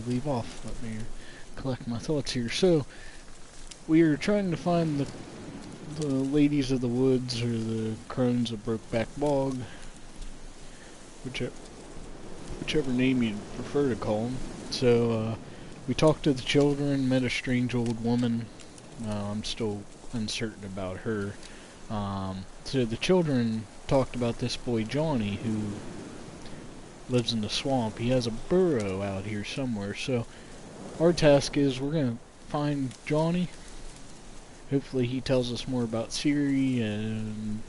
leave off. Let me collect my thoughts here. So, we are trying to find the ladies of the woods, or the crones of Brokeback Bog, whichever name you prefer to call them. So, we talked to the children, met a strange old woman. I'm still uncertain about her. So the children talked about this boy Johnny, who lives in the swamp. He has a burrow out here somewhere. So our task is we're gonna find Johnny. Hopefully he tells us more about Siri, and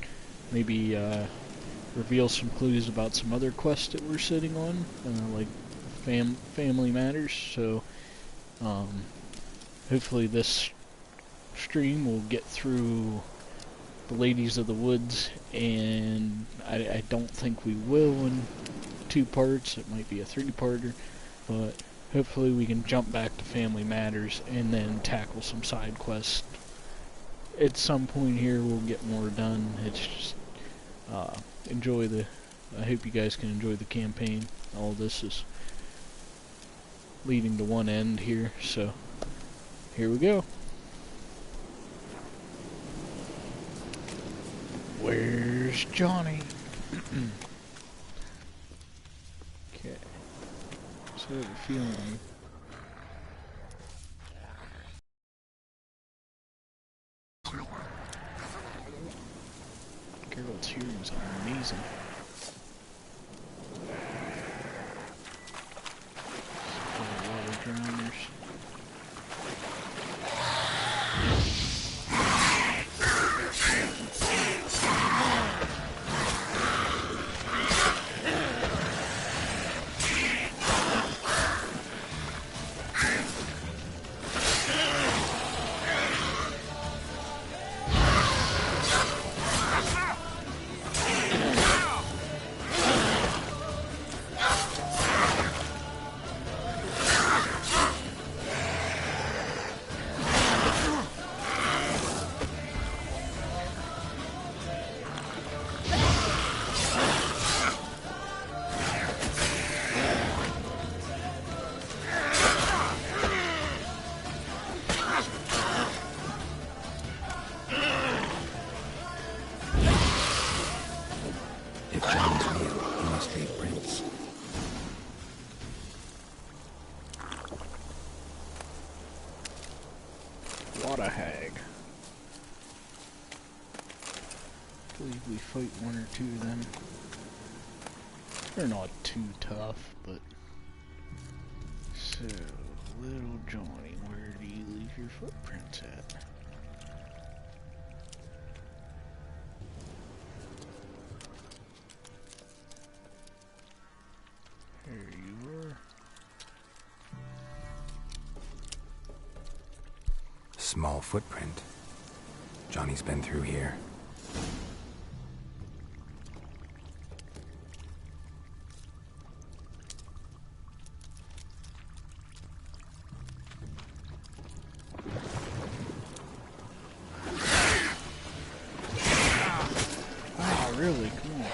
maybe reveal some clues about some other quests that we're sitting on, like family matters. So hopefully this stream will get through the ladies of the woods, and I don't think we will in 2 parts. It might be a 3-parter, but hopefully we can jump back to family matters and then tackle some side quests. At some point here we'll get more done. It's just I hope you guys can enjoy the campaign. All this is leading to one end here, so here we go. Where's Johnny? Okay. So I have a feeling. Geralt's hearing is amazing. Water drowners. What a hag. I believe we fight 1 or 2 of them. They're not too tough, but... So, little Johnny, where do you leave your footprints at? There you are. Small footprint. Johnny's been through here. Wow, really? Come on.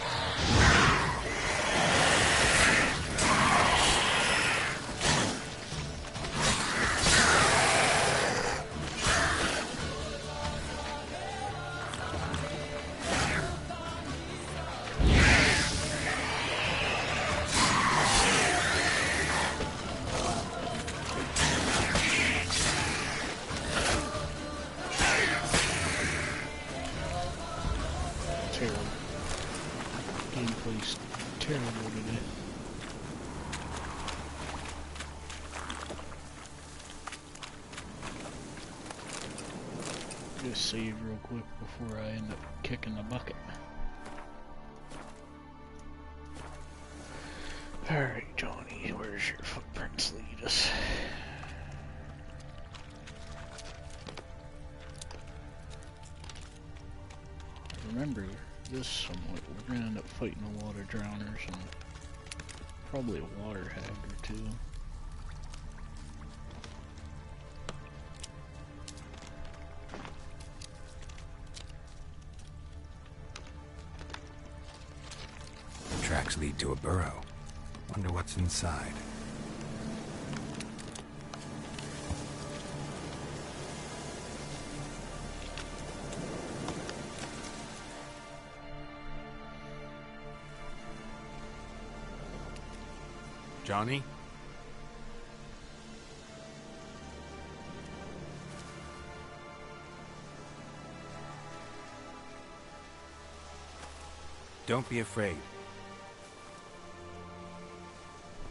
Terrible. Gameplay's terrible today. Just save real quick before I end up kicking the bucket. Alright, Johnny, where's your footprints lead us? Remember this somewhat. We're gonna end up fighting a lot of drowners and probably a water hag or 2. The tracks lead to a burrow. Wonder what's inside. Johnny? Don't be afraid.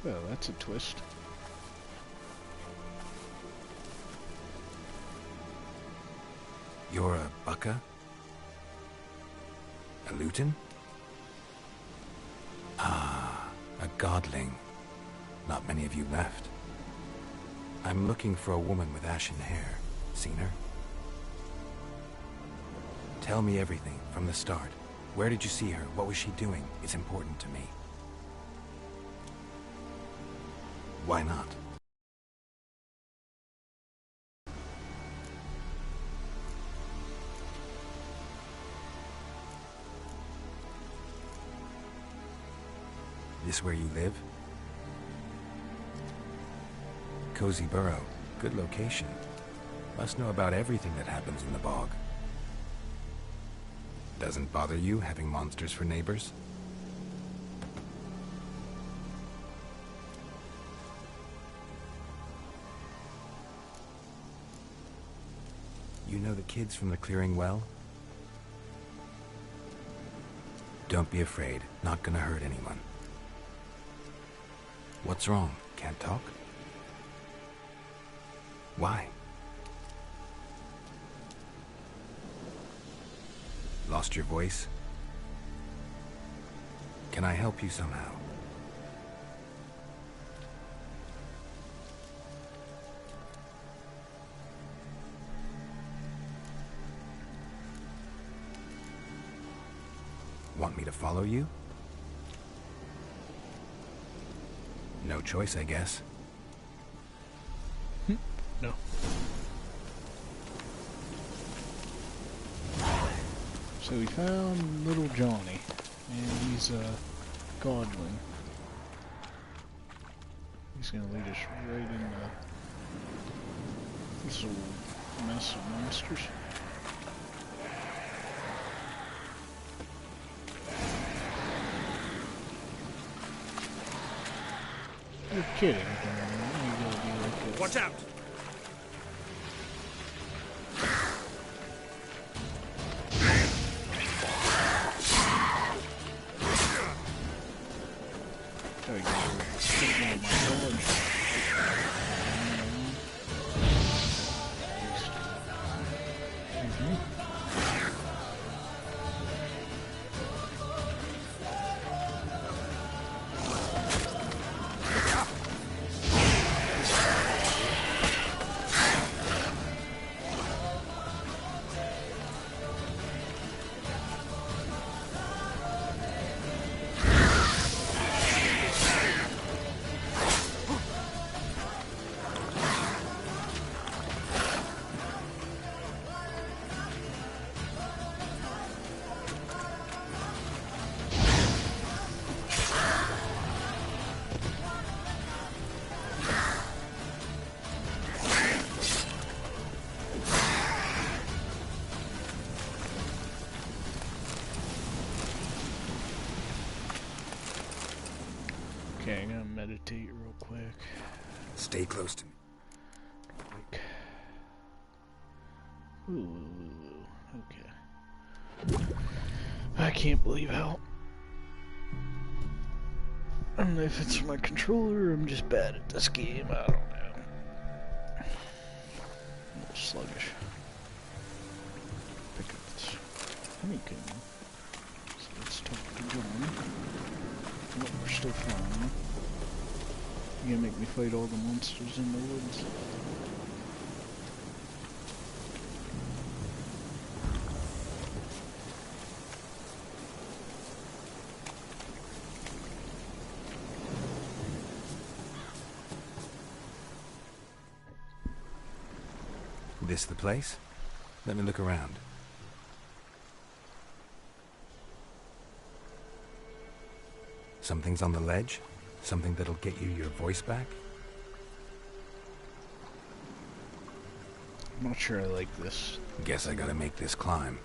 Well, that's a twist. You're a Bukka? A Luton? Ah, a godling. Not many of you left. I'm looking for a woman with ashen hair. Seen her? Tell me everything, from the start. Where did you see her? What was she doing? It's important to me. Why not? This where you live? Cozy Burrow. Good location. Must know about everything that happens in the bog. Doesn't bother you having monsters for neighbors? You know the kids from the clearing well? Don't be afraid. Not gonna hurt anyone. What's wrong? Can't talk? Why? Lost your voice? Can I help you somehow? Want me to follow you? No choice, I guess. No. So we found little Johnny, and he's a godling. He's gonna lead us right into this little mess of monsters. You're kidding. You gotta be like this. Watch out! There we go. Taking out my dodge. Okay, I'm gonna meditate real quick. Stay close to me. Like, okay. I can't believe how. I don't know if it's my controller or I'm just bad at this game. I don't know. A little sluggish. Pick up this honeycomb. So let's talk to John. Oh, we're still flying. You gonna make me fight all the monsters in the woods? This the place? Let me look around. Something's on the ledge? Something that'll get you your voice back? I'm not sure I like this. Guess I gotta make this climb.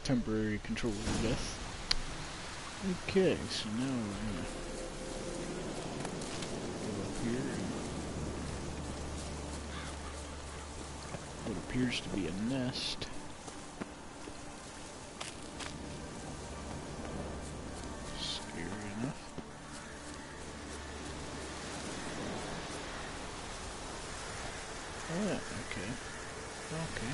temporary control of death. Okay, so now we're gonna go up here and what appears to be a nest. Scary enough. Oh, okay. Okay.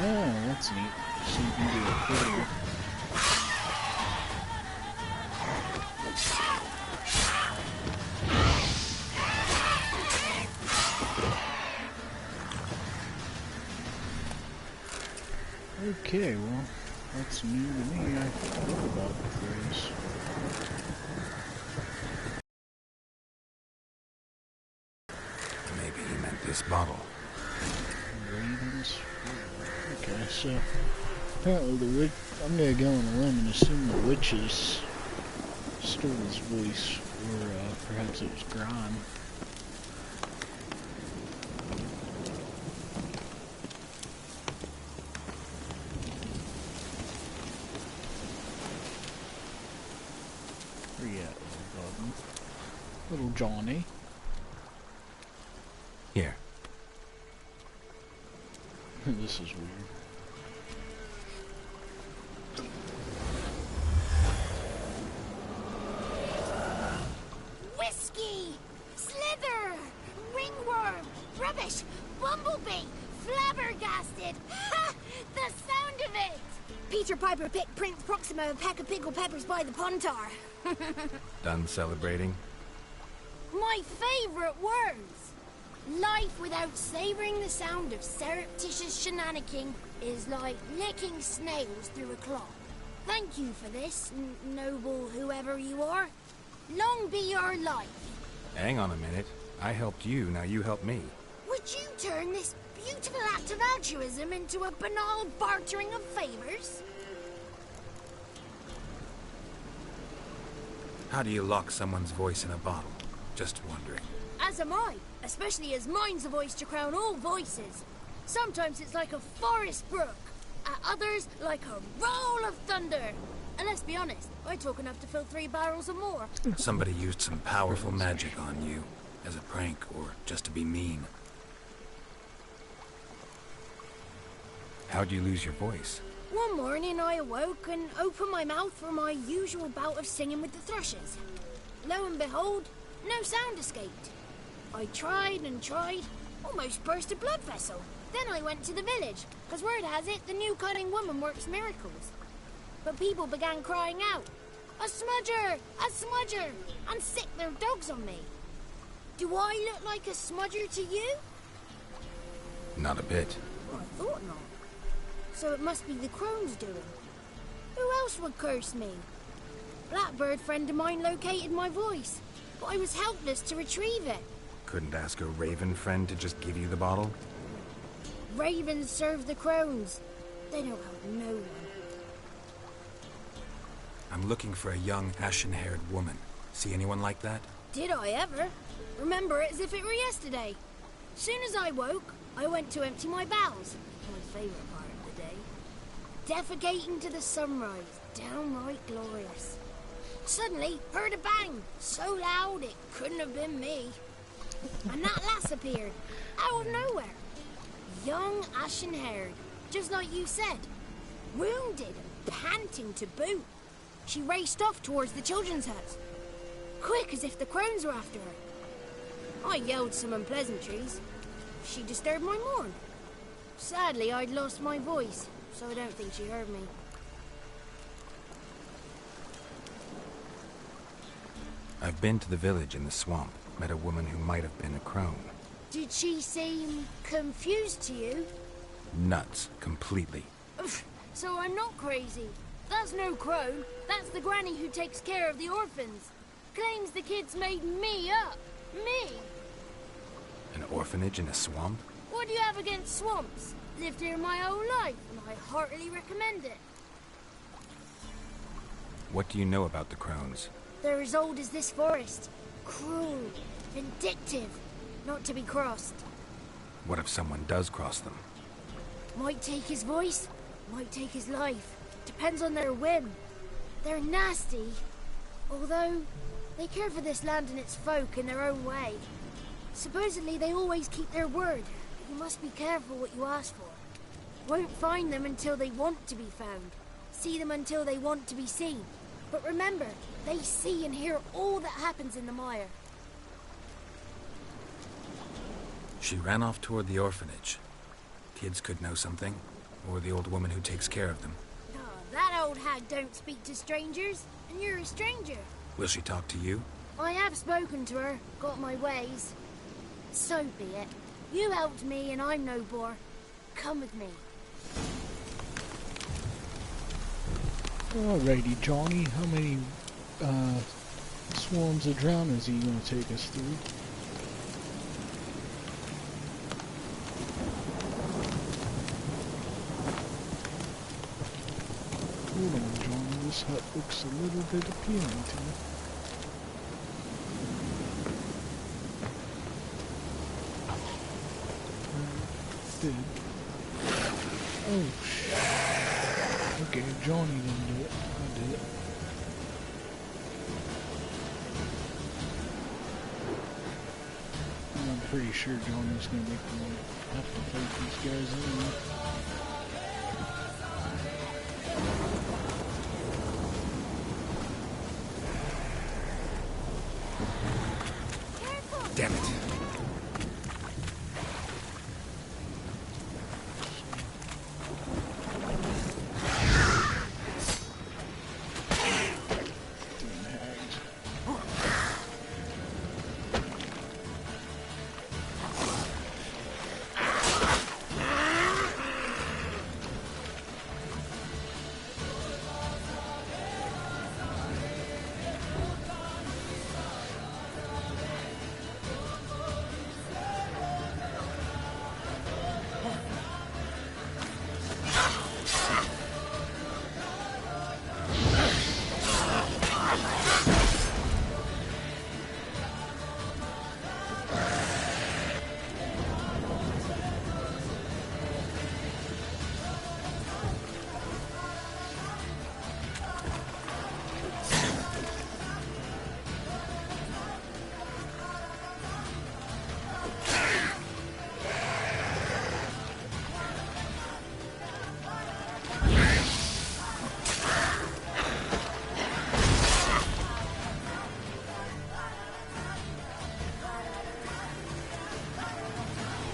Oh, that's neat. So you can do a portal. Okay, well, that's new to me. I forgot about the phrase. Maybe he meant this bottle. Ravens. Okay, so apparently the witch. I'm gonna go on a limb and assume the witches stole his voice, or perhaps it was Grime. Where you at, little doggy? Little Johnny. Here. This is weird. Whiskey! Slither! Ringworm! Rubbish! Bumblebee! Flabbergasted! Ha! The sound of it! Peter Piper picked Prince Proxima a pack of pickled peppers by the Pontar. Done celebrating? My favorite words! Life without savoring the sound of surreptitious shenanigans is like licking snails through a cloth. Thank you for this, noble whoever you are. Long be your life. Hang on a minute. I helped you, now you help me. Would you turn this beautiful act of altruism into a banal bartering of favors? How do you lock someone's voice in a bottle? Just wondering. As am I, especially as mine's a voice to crown all voices. Sometimes it's like a forest brook, at others like a roll of thunder. And let's be honest, I talk enough to fill 3 barrels or more. Somebody used some powerful magic on you, as a prank or just to be mean. How'd you lose your voice? One morning I awoke and opened my mouth for my usual bout of singing with the thrushes. Lo and behold, no sound escaped. I tried and tried, almost burst a blood vessel. Then I went to the village, because word has it the new cutting woman works miracles. But people began crying out, "A smudger! A smudger!" and sick their dogs on me. Do I look like a smudger to you? Not a bit. Well, I thought not. So it must be the crone's doing. Who else would curse me? Blackbird friend of mine located my voice, but I was helpless to retrieve it. Couldn't ask a raven friend to just give you the bottle? Ravens serve the crones. They don't help no one. I'm looking for a young, ashen-haired woman. See anyone like that? Did I ever? Remember it as if it were yesterday. Soon as I woke, I went to empty my bowels. My favourite part of the day. Defecating to the sunrise. Downright glorious. Suddenly, heard a bang. So loud it couldn't have been me. And that lass appeared. Out of nowhere. Young, ashen-haired. Just like you said. Wounded and panting to boot. She raced off towards the children's hut. Quick as if the crones were after her. I yelled some unpleasantries. She disturbed my morn. Sadly, I'd lost my voice, so I don't think she heard me. I've been to the village in the swamp, met a woman who might have been a crone. Did she seem confused to you? Nuts, completely. So I'm not crazy. That's no crone. That's the granny who takes care of the orphans. Claims the kids made me up. Me! An orphanage in a swamp? What do you have against swamps? Lived here my whole life, and I heartily recommend it. What do you know about the crones? They're as old as this forest. Cruel, vindictive, not to be crossed. What if someone does cross them? Might take his voice, might take his life. Depends on their whim. They're nasty, although they care for this land and its folk in their own way. Supposedly they always keep their word. You must be careful what you ask for. Won't find them until they want to be found. See them until they want to be seen. But remember, they see and hear all that happens in the mire. She ran off toward the orphanage. Kids could know something, or the old woman who takes care of them. Oh, that old hag don't speak to strangers, and you're a stranger. Will she talk to you? I have spoken to her, got my ways. So be it. You helped me and I'm no bore. Come with me. Alrighty, Johnny, how many swarms of drowners are you going to take us through? Hold on, Johnny, this hut looks a little bit appealing to me. Did. Oh, shit. Okay, Johnny didn't do it. I did it. I'm pretty sure Johnny's gonna make me have to fight these guys anyway. Damn it.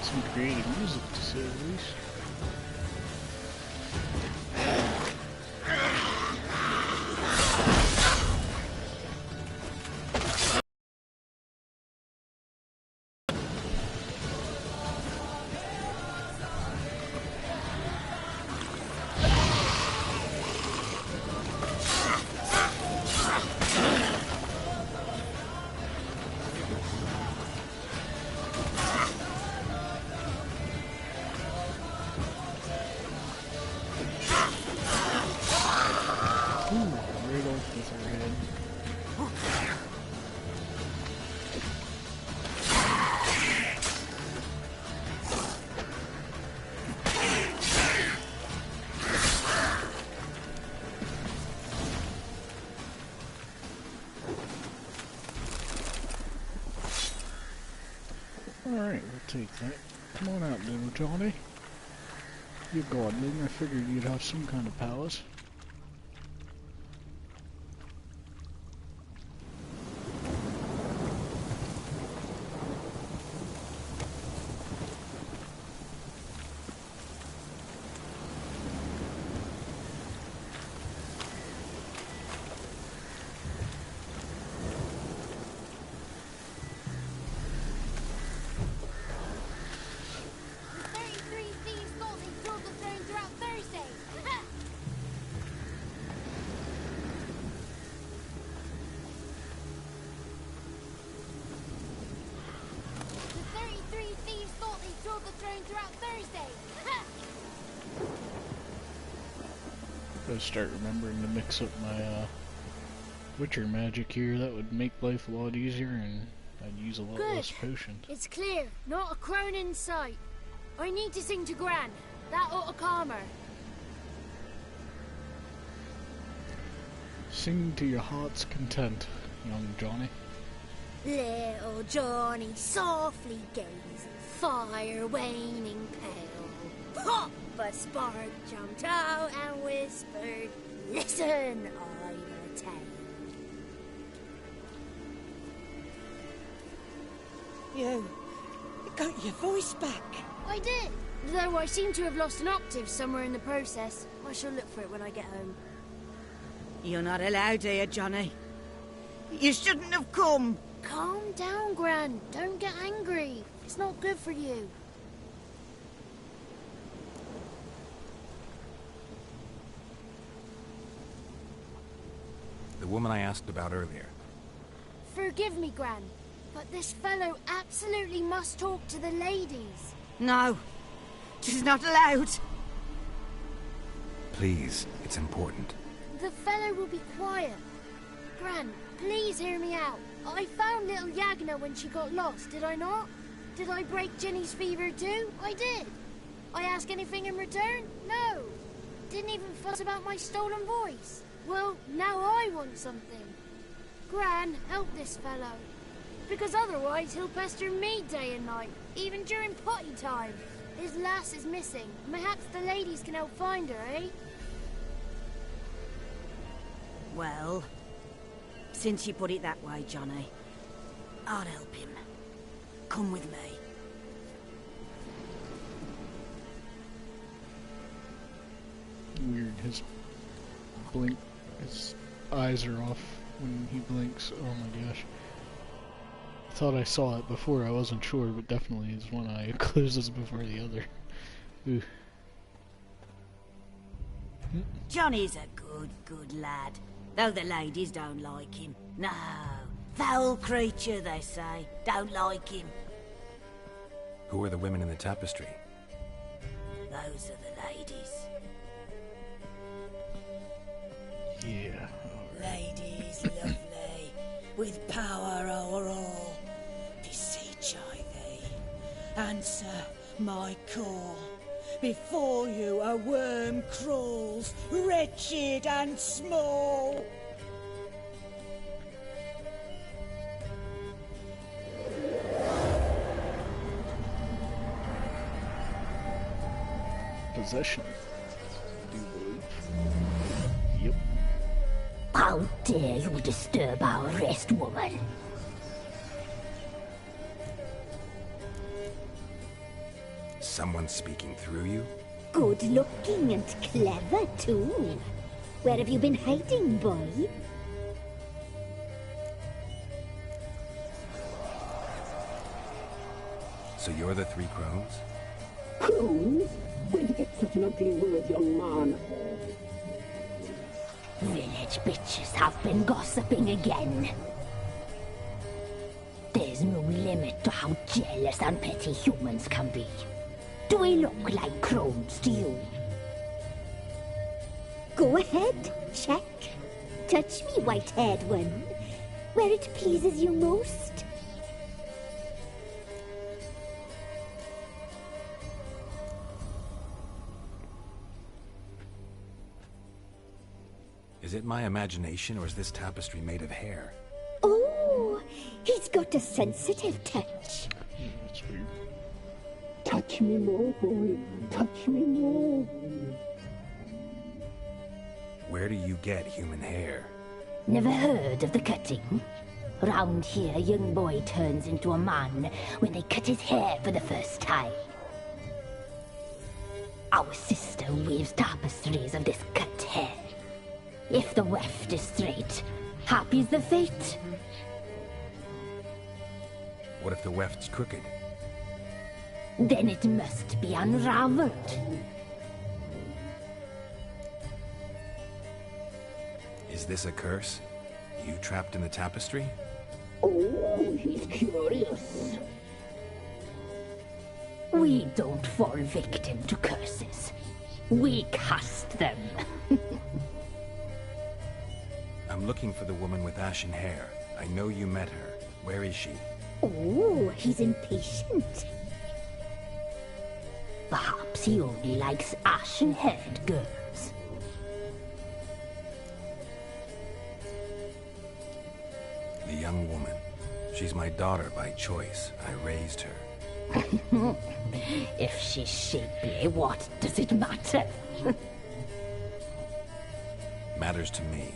Some creative music, to say the least. Alright, we'll take that. Come on out, little Johnny. You're gardening. I figured you'd have some kind of powers. Gotta start remembering to mix up my Witcher magic here. That would make life a lot easier, and I'd use a lot less potions. It's clear. Not a crone in sight. I need to sing to Gran. That ought to calm her. Sing to your heart's content, young Johnny. Little Johnny softly gazing, fire waning pale. Pop! A spark jumped out and whispered, "Listen, I've a tale." You got your voice back. I did, though I seem to have lost an octave somewhere in the process. I shall look for it when I get home. You're not allowed here, Johnny. You shouldn't have come. Calm down, Gran. Don't get angry. It's not good for you. The woman I asked about earlier. Forgive me, Gran, but this fellow absolutely must talk to the ladies. No, she's not allowed. Please, it's important. The fellow will be quiet. Gran, please hear me out. I found little Yagna when she got lost, did I not? Did I break Ginny's fever too? I did. I ask anything in return? No. Didn't even fuss about my stolen voice. Well, now I want something. Gran, help this fellow. Because otherwise he'll pester me day and night, even during potty time. His lass is missing. Perhaps the ladies can help find her, eh? Well, since you put it that way, Johnny, I'll help him. Come with me. Weird, his eyes are off when he blinks. Oh my gosh. I thought I saw it before, I wasn't sure, but definitely his one eye closes before the other. Ooh. Johnny's a good lad, though the ladies don't like him. No, foul creature, they say. Don't like him. Who are the women in the tapestry? Those are the ladies. Yeah. Ladies lovely, with power o'er all. Beseech I thee, answer my call. Before you a worm crawls, wretched and small. Possession. Do you believe? Yep. How dare you disturb our rest, woman? Someone speaking through you? Good looking and clever, too. Where have you been hiding, boy? So you're the three crones? Crones? Where'd you get such an ugly word, young man? Village bitches have been gossiping again. There's no limit to how jealous and petty humans can be. Do we look like crones to you? Go ahead, check. Touch me, white-haired one, where it pleases you most. Is it my imagination, or is this tapestry made of hair? Oh, he's got a sensitive touch. That's weird. Touch me more, boy. Touch me more. Where do you get human hair? Never heard of the cutting? Round here, a young boy turns into a man when they cut his hair for the first time. Our sister weaves tapestries of this cut hair. If the weft is straight, happy's the fate. What if the weft's crooked? Then it must be unraveled. Is this a curse? You trapped in the tapestry? Oh, he's curious. We don't fall victim to curses. We cast them. I'm looking for the woman with ashen hair. I know you met her. Where is she? Oh, he's impatient. Perhaps he only likes ashen-haired girls. The young woman. She's my daughter by choice. I raised her. If she's shapely, what does it matter? Matters to me.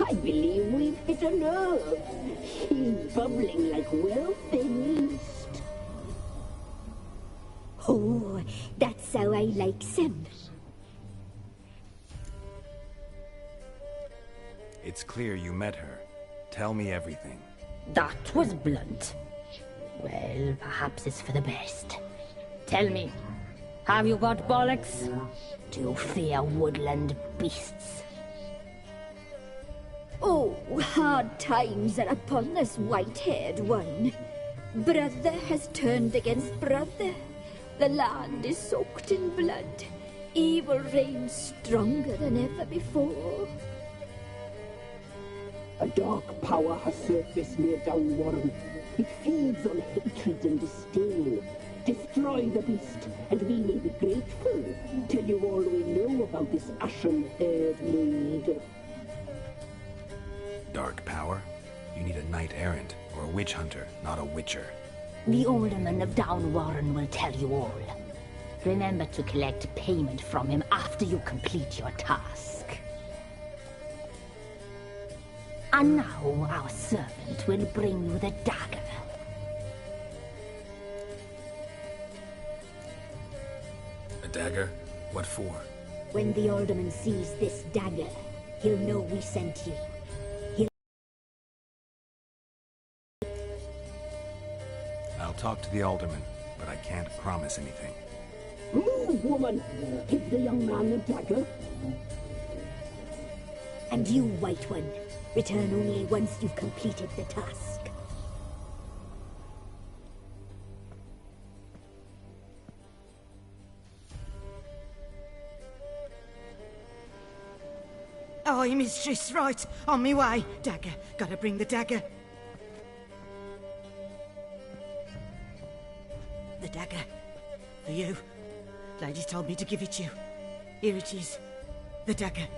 I believe we've hit a nerve. She's bubbling like well-fed yeast. Oh, that's how I like them. It's clear you met her. Tell me everything. That was blunt. Well, perhaps it's for the best. Tell me, have you got bollocks? Do you fear woodland beasts? Oh, hard times are upon this white-haired one. Brother has turned against brother. The land is soaked in blood. Evil reigns stronger than ever before. A dark power has surfaced near Downwarren. It feeds on hatred and disdain. Destroy the beast, and we may be grateful. Tell you all we know about this ashen-haired maid. Dark power? You need a knight-errant or a witch hunter, not a witcher. The alderman of Downwarren will tell you all. Remember to collect payment from him after you complete your task. And now our servant will bring you the dagger. A dagger? What for? When the alderman sees this dagger, he'll know we sent you. I'll talk to the alderman, but I can't promise anything. Move, woman! Give the young man the dagger. And you, White One, return only once you've completed the task. Aye, mistress, right. On me way. Dagger. Gotta bring the dagger. The dagger. For you. Ladies told me to give it you. Here it is. The dagger.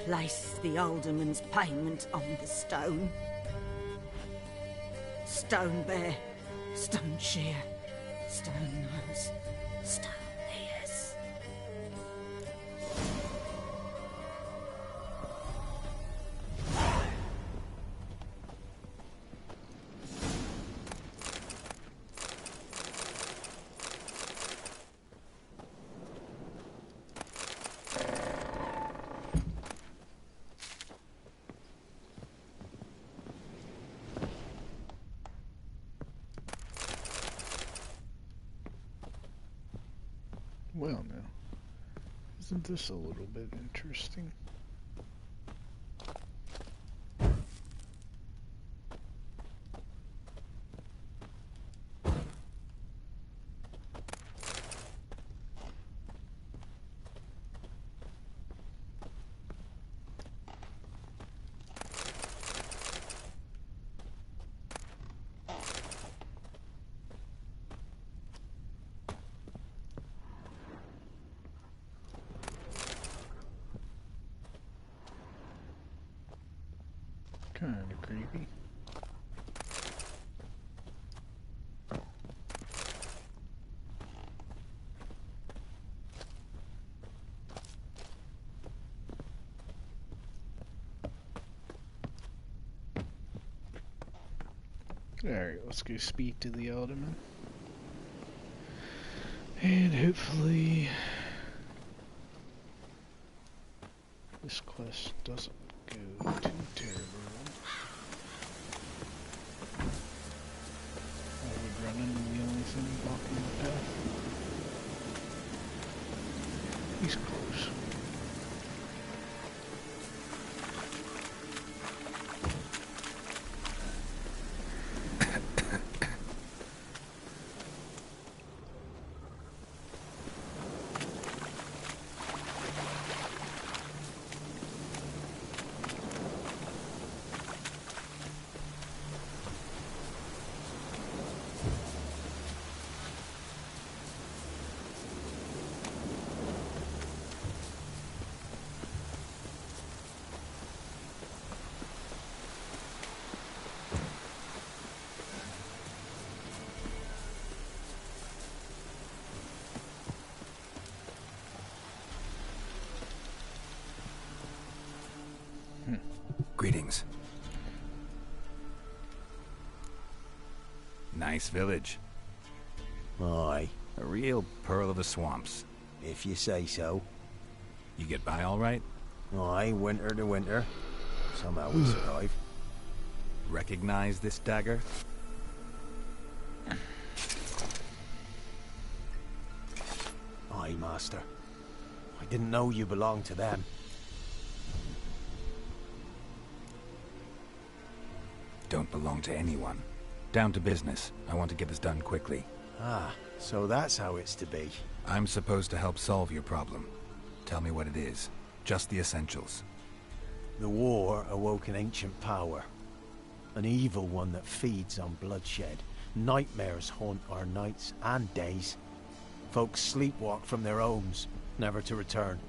Place the alderman's payment on the stone. Stone bear. Stone shear. Stone nose. Stone ears. Well, now, isn't this a little bit interesting? Kinda creepy. Alright, let's go speak to the alderman. And hopefully this quest doesn't go too terrible. I would run into the only thing blocking the path. He's close. Greetings. Nice village. Aye, A real pearl of the swamps. if you say so. You get by all right? Aye, winter to winter. Somehow we survive. Recognize this dagger? Aye, master. I didn't know you belonged to them. Don't belong to anyone. Down to business. I want to get this done quickly. Ah, so that's how it's to be. I'm supposed to help solve your problem. Tell me what it is. Just the essentials. The war awoke an ancient power. An evil one that feeds on bloodshed. Nightmares haunt our nights and days. Folks sleepwalk from their homes, never to return.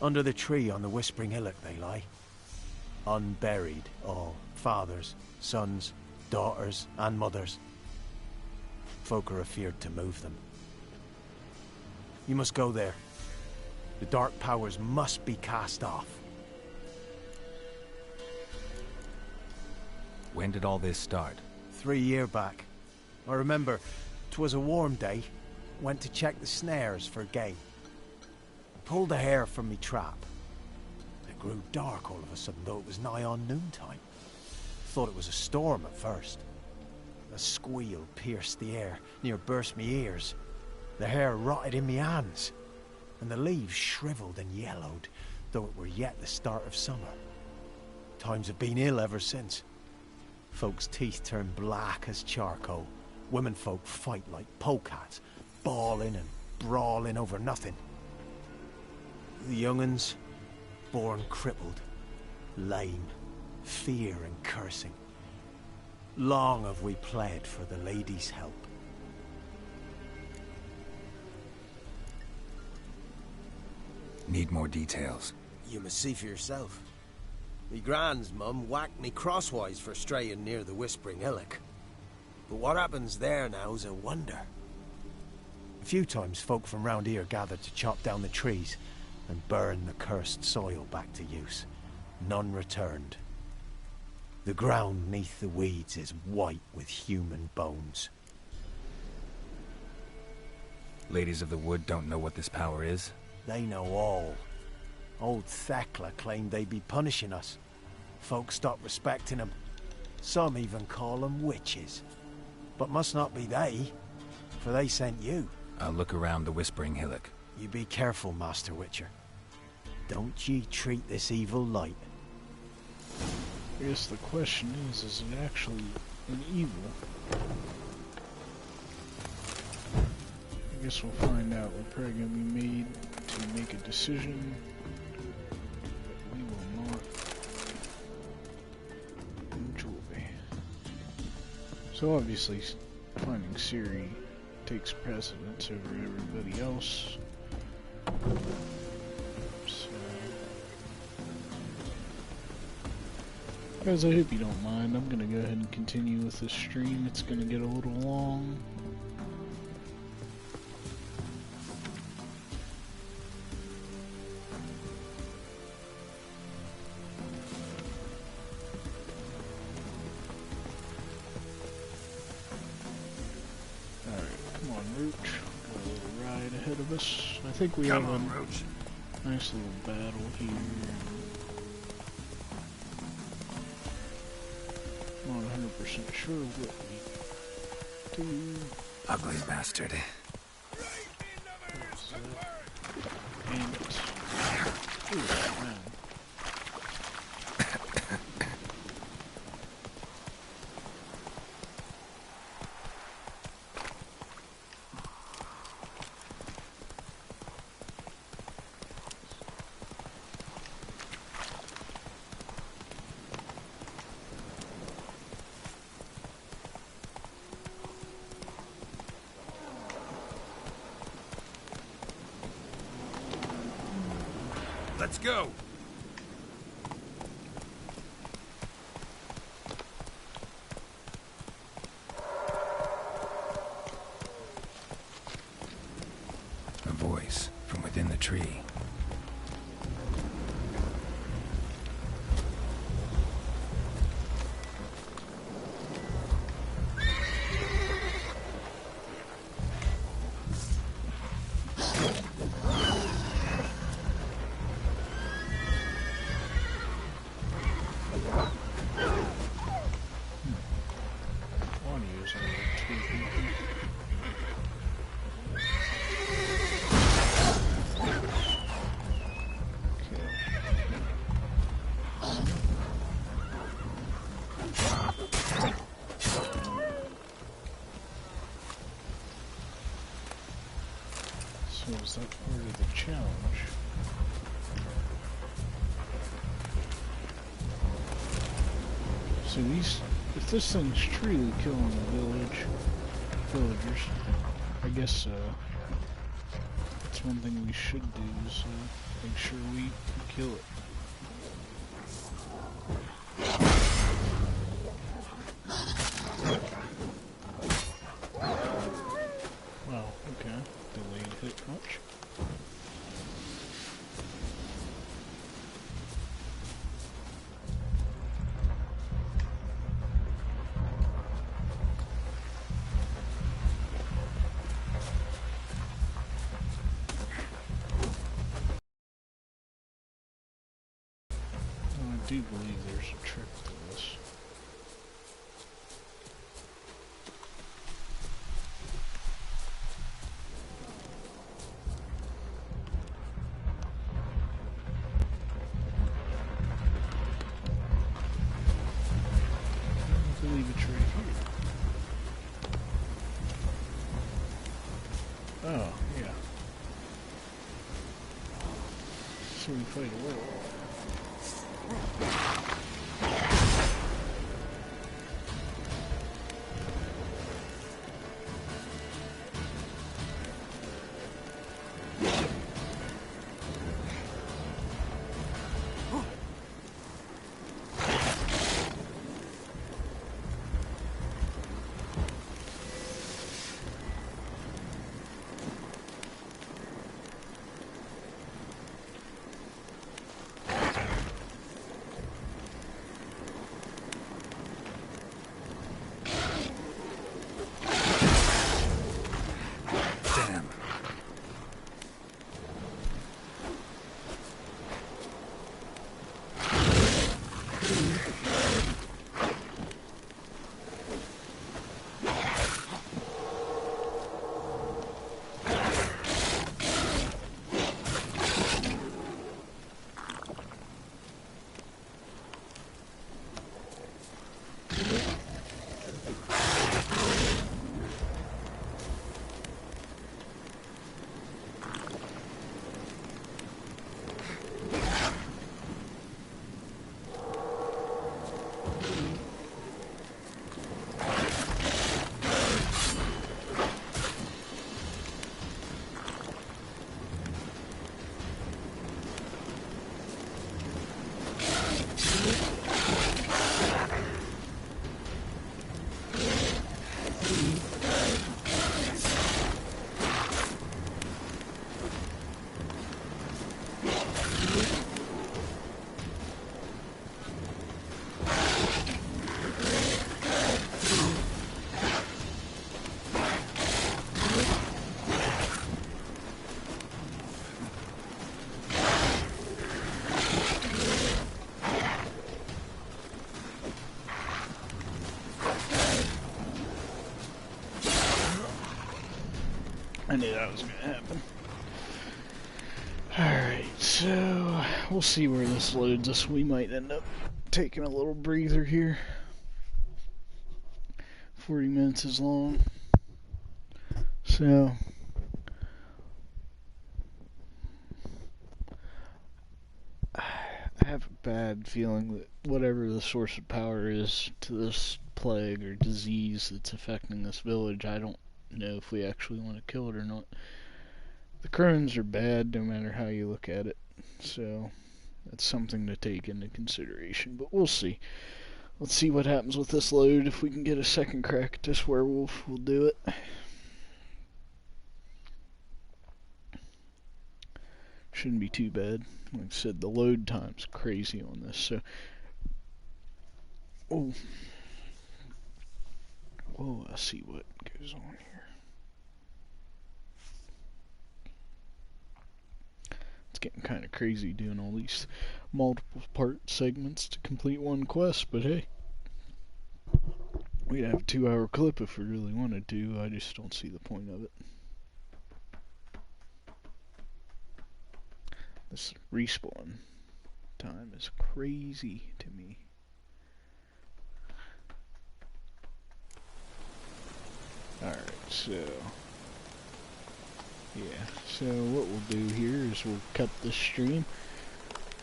Under the tree on the Whispering Hillock they lie. Unburied, all. Fathers, sons, daughters, and mothers. Folk are afeard to move them. You must go there. The dark powers must be cast off. When did all this start? 3 year back. I remember, 'twas a warm day. Went to check the snares for game. Pulled a hare from me trap. It grew dark all of a sudden, though it was nigh on noontime. Thought it was a storm at first. A squeal pierced the air, near burst me ears. The hare rotted in me hands, and the leaves shriveled and yellowed, though it were yet the start of summer. Times have been ill ever since. Folks' teeth turn black as charcoal. Womenfolk fight like polecats, bawling and brawling over nothing. The young'uns, born crippled, lame, fear and cursing. Long have we pled for the lady's help. Need more details. You must see for yourself. Me grand's mum whacked me crosswise for straying near the Whispering Hillock. But what happens there now's a wonder. A few times folk from round here gathered to chop down the trees and burn the cursed soil back to use. None returned. The ground neath the weeds is white with human bones. Ladies of the Wood don't know what this power is? They know all. Old Thekla claimed they'd be punishing us. Folk stopped respecting them. Some even call them witches. But must not be they, for they sent you. I'll look around the Whispering Hillock. You be careful, Master Witcher. Don't ye treat this evil light. I guess the question is it actually an evil? I guess we'll find out. We're probably going to be made to make a decision. We will not enjoy. So obviously, finding Ciri takes precedence over everybody else. So, guys, I hope you don't mind. I'm gonna go ahead and continue with this stream. It's gonna get a little long. I think we have a nice little battle here. Not 100% sure what we do. Ugly bastard. Damn it. Ooh, man. Let's go! A voice from within the tree. three people. So is that part of the challenge? So if this thing's truly killing the villagers, I guess that's one thing we should do is make sure we kill it. Wow, okay. Delayed hit much. I do believe there's a trick to this. I believe it's right here. Oh, yeah. So we fight a werewolf. I knew that was going to happen. Alright, so we'll see where this loads us. We might end up taking a little breather here. 40 minutes is long. So I have a bad feeling that whatever the source of power is to this plague or disease that's affecting this village, I don't know if we actually want to kill it or not. The crones are bad no matter how you look at it, so that's something to take into consideration, but we'll see. Let's see what happens with this load. If we can get a second crack at this werewolf, we'll do it. Shouldn't be too bad. Like I said, the load time's crazy on this, so whoa, let's see what goes on here. It's getting kind of crazy doing all these multiple part segments to complete one quest, but hey, We'd have a 2-hour clip if we really wanted to. I just don't see the point of it. This respawn time is crazy to me. Alright, so yeah, so what we'll do here is we'll cut this stream.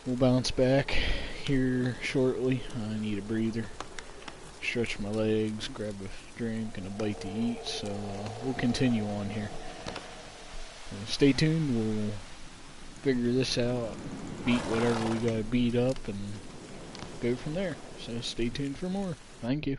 We'll bounce back here shortly. I need a breather, stretch my legs, grab a drink and a bite to eat, so we'll continue on here. Stay tuned, we'll figure this out, beat whatever we gotta beat up, and go from there. So stay tuned for more. Thank you.